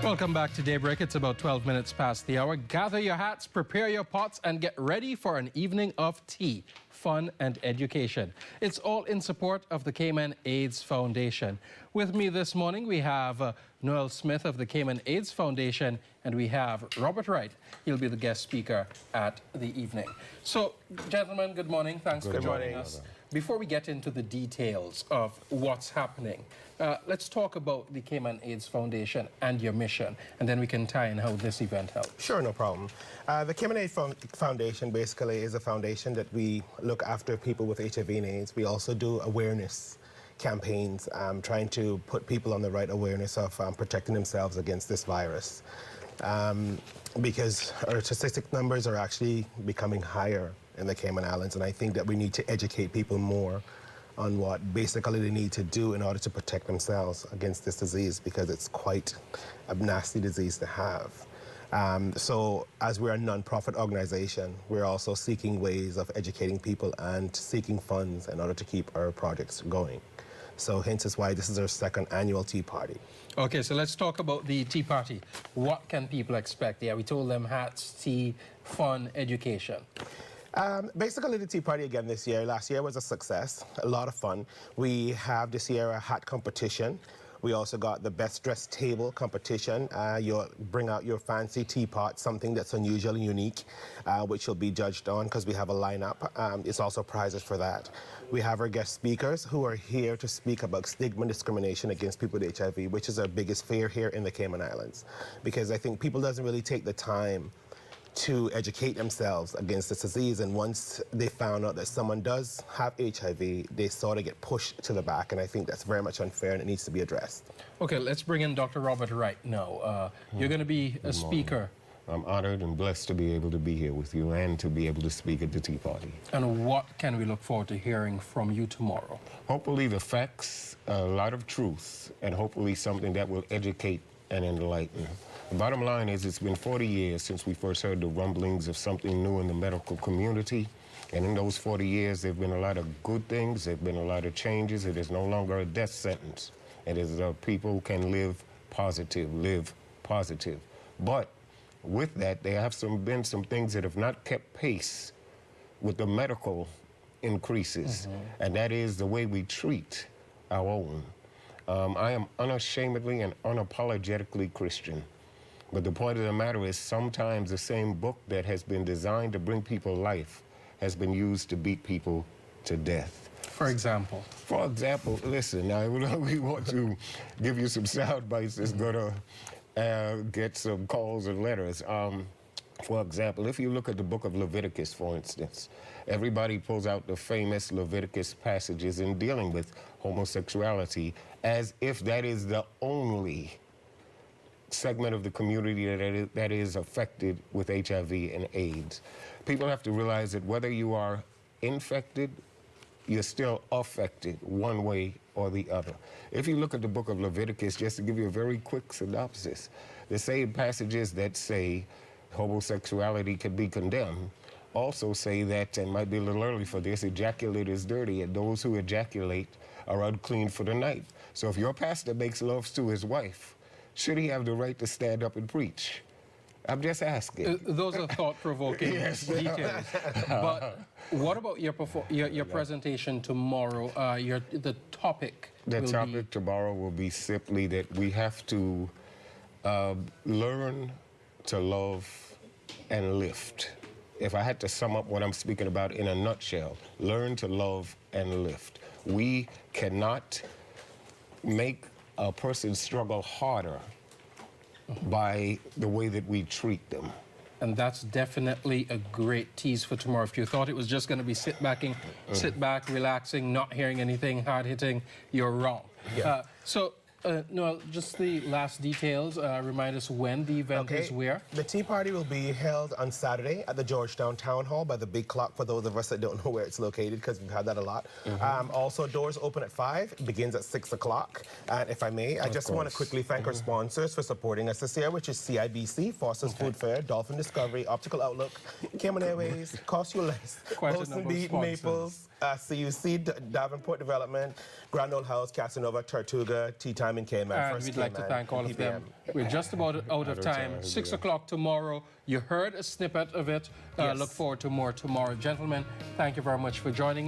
Welcome back to Daybreak. It's about 12 minutes past the hour. Gather your hats, prepare your pots, and get ready for an evening of tea, fun, and education. It's all in support of the Cayman AIDS Foundation. With me this morning, we have Noel Smith of the Cayman AIDS Foundation, and we have Robert Wright. He'll be the guest speaker at the evening. So, gentlemen, good morning. Thanks for joining us. Before we get into the details of what's happening, let's talk about the Cayman AIDS Foundation and your mission, and then we can tie in how this event helps. Sure, no problem. The Cayman AIDS Foundation basically is a foundation that we look after people with HIV and AIDS. We also do awareness campaigns, trying to put people on the right awareness of protecting themselves against this virus. Because our statistic numbers are actually becoming higher in the Cayman Islands, and I think that we need to educate people more on what basically they need to do in order to protect themselves against this disease, because it's quite a nasty disease to have. So as we're a non-profit organization, we're also seeking ways of educating people and seeking funds in order to keep our projects going. So hence is why this is our second annual tea party. Okay, so let's talk about the tea party. What can people expect? Yeah, we told them hats, tea, fun, education. Basically, the tea party again this year. Last year was a success, a lot of fun. We have this year a hat competition. We also got the best dressed table competition. You'll bring out your fancy teapot, something that's unusual and unique, which will be judged on because we have a lineup. It's also prizes for that. We have our guest speakers who are here to speak about stigma and discrimination against people with HIV, which is our biggest fear here in the Cayman Islands. Because I think people doesn't really take the time to educate themselves against this disease, and once they found out that someone does have HIV, they sort of get pushed to the back, and I think that's very much unfair and it needs to be addressed. Okay, let's bring in Dr. Robert Wright now. You're going to be a speaker. I'm honored and blessed to be able to be here with you and to be able to speak at the tea party. And what can we look forward to hearing from you tomorrow? Hopefully the facts, a lot of truth, and hopefully something that will educate and enlighten. The bottom line is it's been 40 years since we first heard the rumblings of something new in the medical community. And in those 40 years, there have been a lot of good things. There have been a lot of changes. It is no longer a death sentence. It is people can live positive, But with that, there have been some things that have not kept pace with the medical increases. And that is the way we treat our own. I am unashamedly and unapologetically Christian. But the point of the matter is sometimes the same book that has been designed to bring people life has been used to beat people to death. For example? For example, listen, we want to give you some sound bites that's going to get some calls and letters. For example, if you look at the book of Leviticus, for instance, everybody pulls out the famous Leviticus passages in dealing with homosexuality as if that is the only segment of the community that is affected with HIV and AIDS. People have to realize that whether you are infected, you're still affected one way or the other. If you look at the book of Leviticus, just to give you a very quick synopsis, the same passages that say homosexuality can be condemned also say that, and might be a little early for this, ejaculate is dirty, and those who ejaculate are unclean for the night. So if your pastor makes love to his wife, should he have the right to stand up and preach? I'm just asking. Those are thought-provoking details. But what about your presentation tomorrow? The topic tomorrow will be simply that we have to learn to love and lift. If I had to sum up what I'm speaking about in a nutshell, learn to love and lift. We cannot make a person struggle harder by the way that we treat them. And that's definitely a great tease for tomorrow. If you thought it was just going to be sit back, relaxing, not hearing anything hard-hitting, you're wrong. Yeah. Noel, just the last details. Remind us when the event is where. The tea party will be held on Saturday at the Georgetown Town Hall by the big clock, for those of us that don't know where it's located, because we've had that a lot. Also, doors open at 5, begins at 6 o'clock. And if I may, I just want to quickly thank our sponsors for supporting us this year, which is CIBC, Foster's Food Fair, Dolphin Discovery, Optical Outlook, Cayman Airways, Cost You Less, Post and Beat, Maples, CUC, Davenport Development, Grand Old House, Casanova, Tortuga, Tea Time in Cayman. And First we'd like to Cayman, thank all of them. PPM. We're just about out of time. time, 6 yeah. o'clock tomorrow. You heard a snippet of it. Yes. Look forward to more tomorrow. Gentlemen, thank you very much for joining.